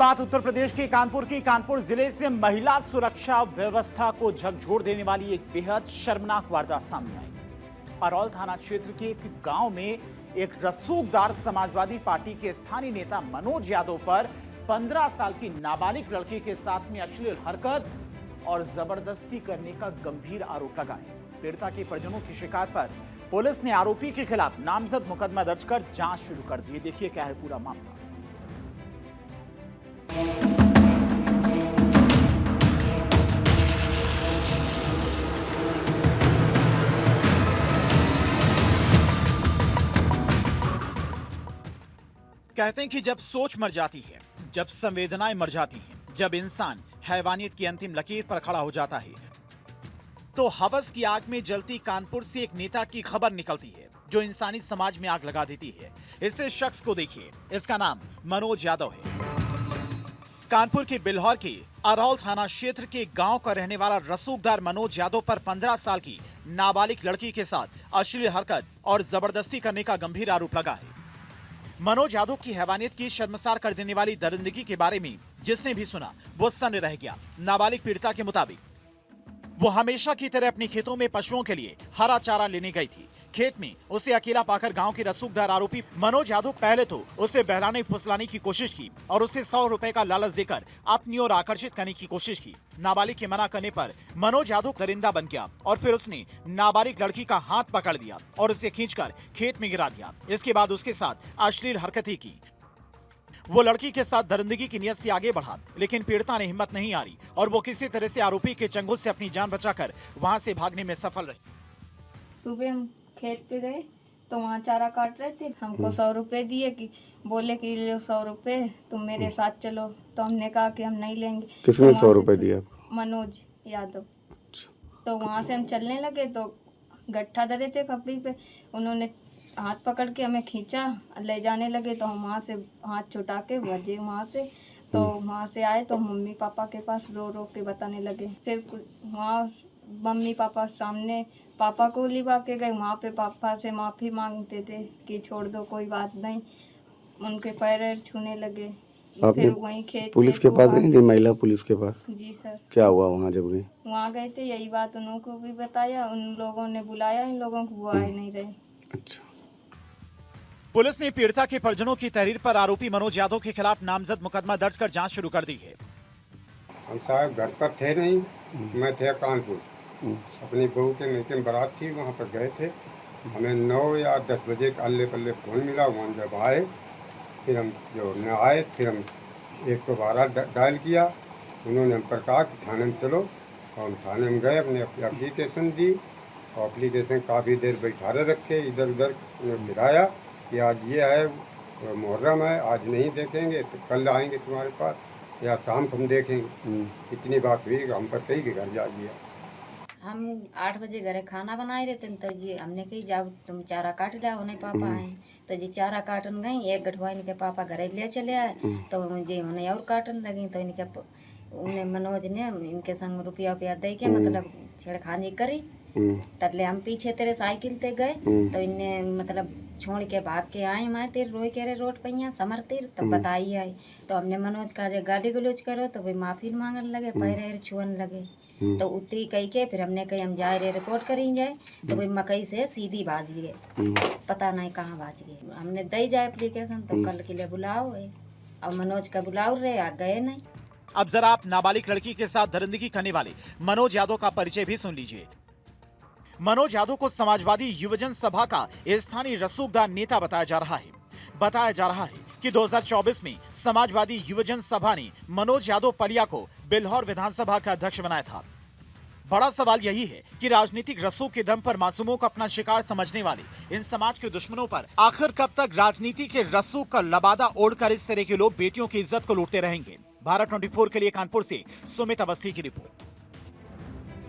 बात उत्तर प्रदेश के कानपुर की। कानपुर जिले से महिला सुरक्षा व्यवस्था को झकझोर देने वाली एक बेहद शर्मनाक वारदात सामने आई। अरौल थाना क्षेत्र के एक गांव में एक रसूखदार समाजवादी पार्टी के स्थानीय नेता मनोज यादव पर 15 साल की नाबालिग लड़की के साथ में अश्लील हरकत और जबरदस्ती करने का गंभीर आरोप लगा है। पीड़िता के परिजनों की शिकायत पर पुलिस ने आरोपी के खिलाफ नामजद मुकदमा दर्ज कर जांच शुरू कर दी है। देखिए क्या है पूरा मामला। कहते हैं कि जब सोच मर जाती है, जब संवेदनाएं मर जाती हैं, जब इंसान हैवानियत की अंतिम लकीर पर खड़ा हो जाता है, तो हवस की आग में जलती कानपुर से एक नेता की खबर निकलती है जो इंसानी समाज में आग लगा देती है। इस शख्स को देखिए, इसका नाम मनोज यादव है। कानपुर के बिल्हौर के अरौल थाना क्षेत्र के गांव का रहने वाला रसूखदार मनोज यादव पर 15 साल की नाबालिग लड़की के साथ अश्लील हरकत और जबरदस्ती करने का गंभीर आरोप लगा है। मनोज यादव की हैवानियत की शर्मसार कर देने वाली दरिंदगी के बारे में जिसने भी सुना वो सन्न रह गया। नाबालिग पीड़िता के मुताबिक वो हमेशा की तरह अपने खेतों में पशुओं के लिए हरा चारा लेने गई थी। खेत में उसे अकेला पाकर गांव के रसूखदार आरोपी मनोज यादव पहले तो उसे बहलाने फुसलाने की कोशिश की और उसे 100 रुपए का लालच देकर अपनी ओर आकर्षित करने की कोशिश की। नाबालिग के मना करने पर मनोज यादव दरिंदा बन गया और फिर उसने नाबालिग लड़की का हाथ पकड़ दिया और उसे खींचकर खेत में गिरा दिया। इसके बाद उसके साथ अश्लील हरकतें की। वो लड़की के साथ दरिंदगी की नियत से आगे बढ़ा, लेकिन पीड़िता ने हिम्मत नहीं हारी और वो किसी तरह से आरोपी के चंगुल से अपनी जान बचाकर वहां से भागने में सफल रही। सुबह हम खेत पे गए तो वहाँ चारा काट रहे थे। हमको 100 रुपए दिए कि बोले कि लो 100 रुपए तुम मेरे साथ चलो, तो हमने कहा कि हम नहीं लेंगे। किसने 100 रुपए दिया आपको? मनोज यादव। तो वहाँ से हम चलने लगे तो गट्ठा धरे थे कपड़ी पे, उन्होंने हाथ पकड़ के हमें खींचा, ले जाने लगे तो हम वहाँ से हाथ छुटा के भजे वहाँ से। तो वहाँ से आए तो मम्मी पापा के पास रो रो के बताने लगे। फिर वहाँ मम्मी पापा सामने पापा को लिवा के गए, वहाँ पे पापा से माफ़ी मांगते थे कि छोड़ दो कोई बात नहीं, उनके पैर छूने लगे। फिर वहीं खेत पुलिस के पास गई थी? महिला पुलिस के पास? जी सर। क्या हुआ वहाँ जब गए? वहाँ गए थे, यही बात उनको भी बताया, उन लोगों ने बुलाया इन लोगों को, वो आए नहीं रहे। अच्छा। पुलिस ने पीड़िता के परिजनों की तहरीर पर आरोपी मनोज यादव के खिलाफ नामजद मुकदमा दर्ज कर जांच शुरू कर दी है। हम साहब घर पर थे नहीं, मैं थे कानपुर, अपनी बहू के लेकिन बारात थी, वहाँ पर गए थे। हमें 9 या 10 बजे अल्ले पल्ले फ़ोन मिला। वहाँ जब आए फिर हम जो न आए फिर हम 112 डायल किया। उन्होंने हम पर कहा कि थाने में चलो, और हम थाने में गए, अपने एप्लीकेशन दी और एप्लीकेशन काफ़ी देर बैठा रखे, इधर उधर गिराया कि आज ये है मुहर्रम है, आज नहीं देखेंगे तो कल आएंगे तुम्हारे पास या शाम को हम देखेंगे। इतनी बात हुई कि हम पर कहीं के घर जा लिया। हम 8 बजे घरे खाना बनाए रहते तो जी हमने कही जाओ तुम चारा काट लाओ, नहीं पापा आए तो जी चारा काटन गई। एक गठवा इनके पापा घरे ले चले आए तो जी उन्हें और काटन लगी। तो इनके उन्हें मनोज ने इनके संग रुपया दे के मतलब छेड़खानी करी। तले हम पीछे तेरे साइकिल ते गए तो इन्हें मतलब छोड़ के भाग के आए। मैं तेरे रोई के रोड पे समर तीर तब बताई आई तो हमने मनोज का जो गाली गलोच करो तो भाई माफी मांगने लगे, पैर छुअन लगे। तो उतरी कही के फिर हमने कही हम जाए रे रिपोर्ट करी जाए तो भाई मकई से सीधी भाज गए, पता नहीं कहाँ भाज गए। हमने दे जाए एप्लीकेशन तो कल के लिए बुलाओ, और मनोज का बुलाओ रे आ गए नहीं। अब जरा आप नाबालिग लड़की के साथ दरिंदगी करने वाले मनोज यादव का परिचय भी सुन लीजिए। मनोज यादव को समाजवादी युवजन सभा का स्थानीय रसूखदार नेता बताया जा रहा है। बताया जा रहा है कि 2024 में समाजवादी युवजन सभा ने मनोज यादव पलिया को बिल्हौर विधानसभा का अध्यक्ष बनाया था। बड़ा सवाल यही है कि राजनीतिक रसूख के दम पर मासूमों को अपना शिकार समझने वाले इन समाज के दुश्मनों पर आखिर कब तक राजनीति के रसूख का लबादा ओढ़कर इस तरह के लोग बेटियों की इज्जत को लूटते रहेंगे। भारत 24 के लिए कानपुर से सुमित अवस्थी की रिपोर्ट।